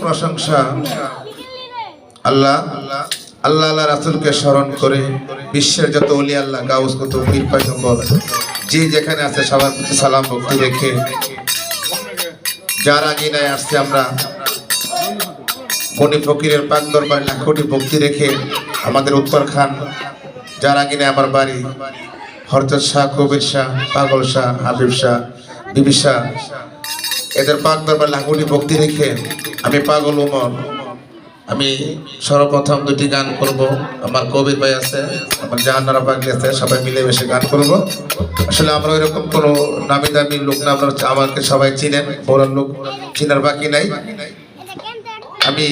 প্রশংসা আল্লাহ আল্লাহ আল্লাহ রাসূলকে স্মরণ করে বিশ্বের যত ওলি আল্লাহ গাউস কুতুব পীর পয়গম্বর যে যেখানে আছে সবার প্রতি সালাম ভক্তি রেখে যার আগিনায় আসছে আমরা গনি ফকিরের পাক দরবারে লাখ কোটি ভক্তি রেখে আমাদের উত্তর খান যার আগিনায় আমার বাড়ি হরজত শাহ, কবির শাহ, পাগল শাহ, হাবিব শাহ, বিবি শাহ, এদের পাক দরবারে লাখ কোটি ভক্তি রেখে আমি পাগল উমর আমি সর্বপ্রথম দুটি গান করব। আমার কবির ভাই আছে, আমার জাহানারা পাগলি আছে, সবাই মিলে বেশি গান করব। আসলে আমরা ওইরকম কোনো নামি দামি লোক না, আমরা আমাকে সবাই চিনেন, বড় লোক চিনার বাকি নাই। আমি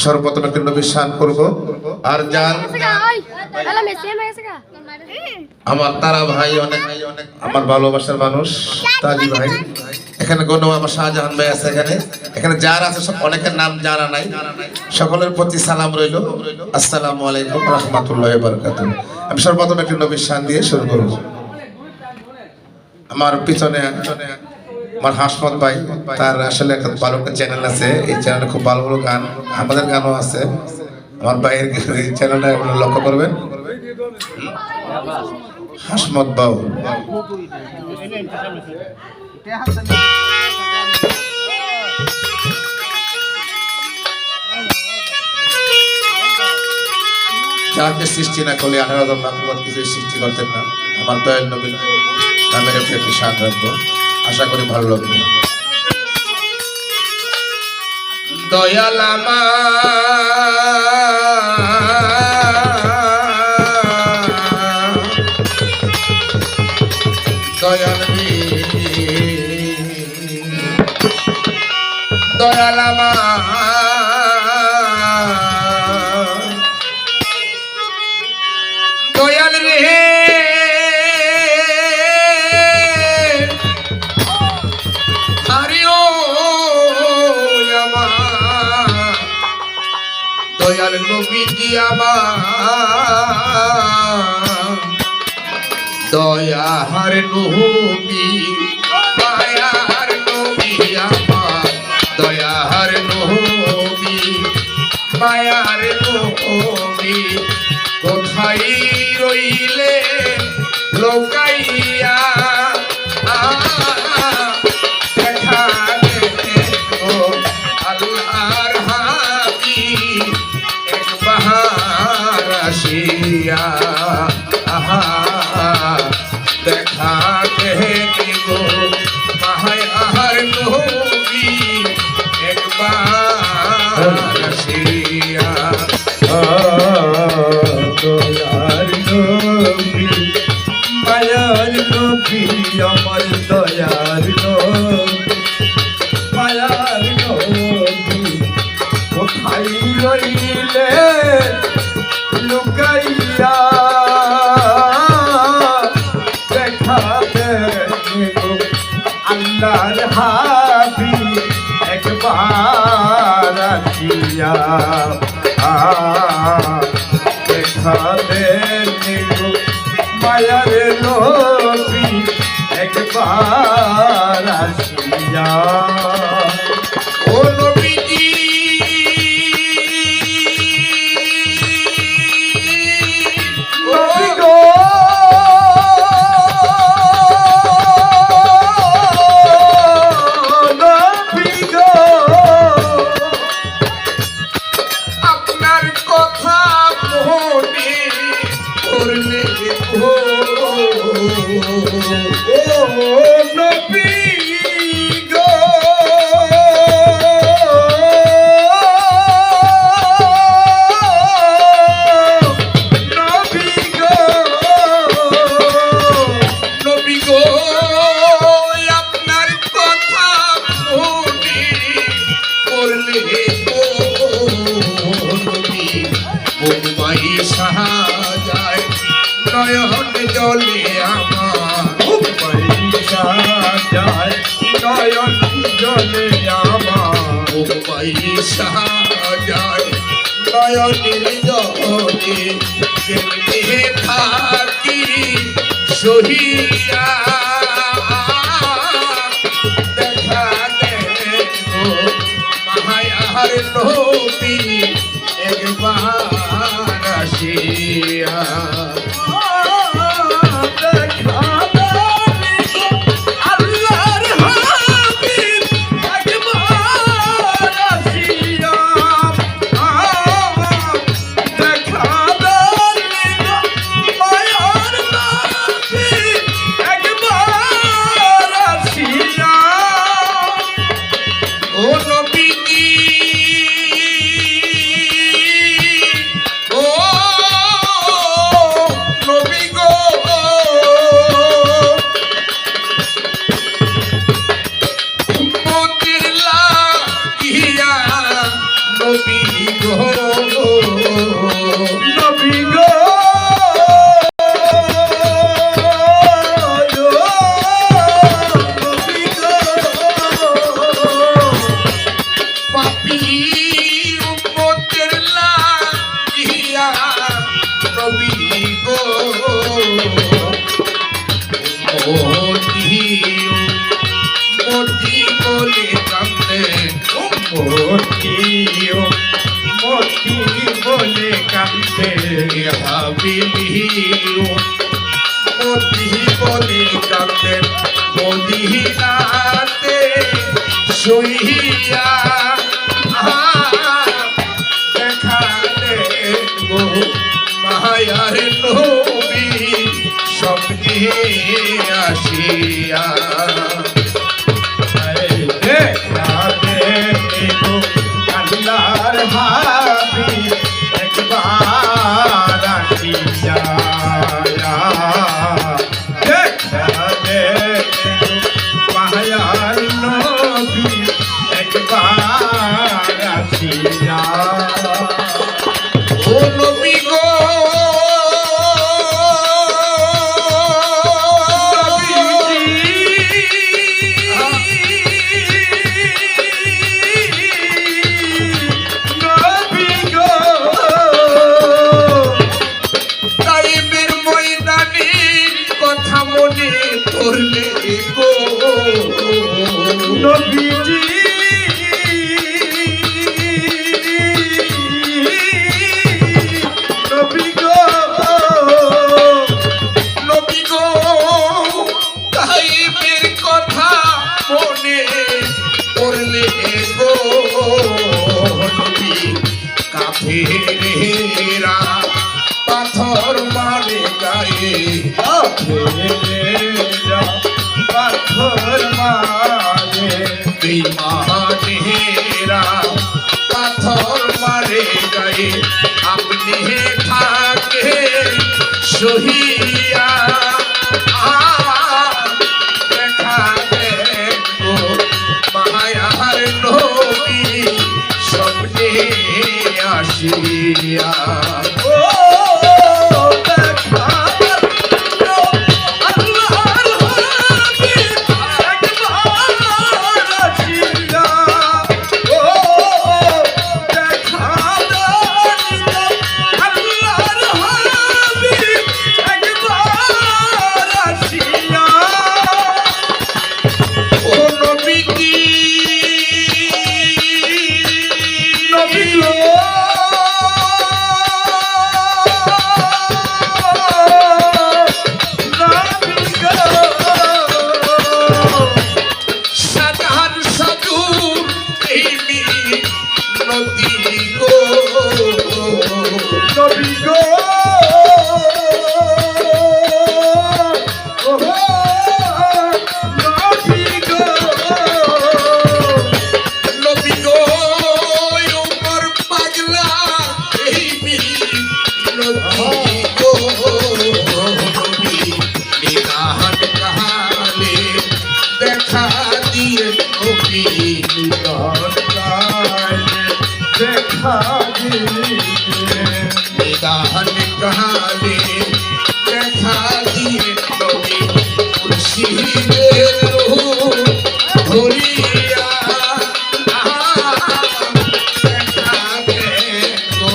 সর্বপ্রথম একটি নবীর শান করব। আর যার আমার তারা ভাই অনেক আমার ভালোবাসার মানুষ তাজি ভাই, এখানে গণ আমার শাহজাহান ভাই আছে, এখানে যারা আছে সব অনেকের নাম জানা নাই, সকলের প্রতি সালাম রইল। আসসালামু আলাইকুম রাহমাতুল্লাহি ওয়া বারাকাতুহু। আমি সর্বপ্রথম একটি নবীর শান দিয়ে শুরু করব। আমার পিছনে আমার হাসমত ভাই, তার আসলে একটা ভালো একটা চ্যানেল আছে, এই চ্যানেলে খুব ভালো ভালো গান, আমাদের গানও আছে। আমার ভাইয়ের চ্যানেলটা লক্ষ্য করবেন, হাসমত বাউ। যাকে সৃষ্টি না করলে 18,000 মাখলুকাত কিছু সৃষ্টি করতেন না। আমার দয়াল নবীর নামের একটি শান রাখবো, আশা করি ভালো লাগবে। দয়াল দয়াল দয়াল দয়াল রে দয়াল নবীজি আমার দয়ার নবী মায়ার নবী আমার দয়ার নবী মায়ার নবী কোথায় রইলে লোকাইয়া দেখা দেখো আল্লাহর হাবিব একবার আসিয়া দেখা দেখো মায়ার নবী একবার আসিয়া দয়ার নবী মায়ার নবী আমার দয়ার নবী মায়ার নবী কোথায় রইলে লুকাইয়া দেখা দেখো আল্লাহর হাবিব একবার আসিয়া দেখা দেখো মায়ার নবী একবার আসিয়া। ও নবীজি নবী গো নবী গো আপনার কথা মনে করলে ও নবী গো নবী গো নবী গো আপনার কথা মনে করলে নবী মুম্বাই সাহাযায় নয়ন জলে আমার পয়সা যায় নয়ন জলে আমার মুম্বাই সাহাযায় নয়নের জলে কেমনে থাকি সহিয়া দেখা দেখো মায়া মায়ার নবী একবার আসিয়া मोती बोले कंदे हबीलियो मोती बोले कंदे मोदी नाते सोइया देखा दे गो मायार नबी सबके आशिया পাথর মারে গায়ে পাথর মারে বেঈমানেরা পাথর মারে গায়ে আপনি থাকে সহিয়া দেখা দেখো মায়ার নবী স্বপ্নে আসিয়া निदान कहाले देखा दिए नबी मुर्शिदेर रूह धोरिया देखा देखो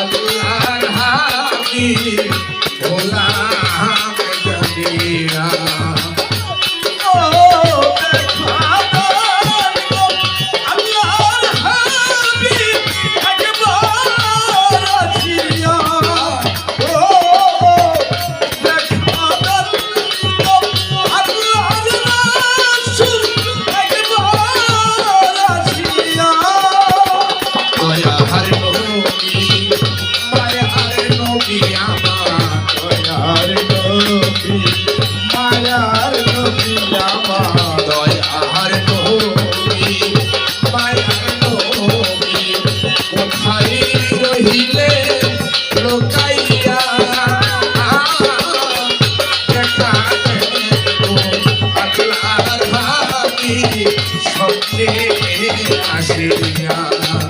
अल्लाहर हाबीब भोला जलिया না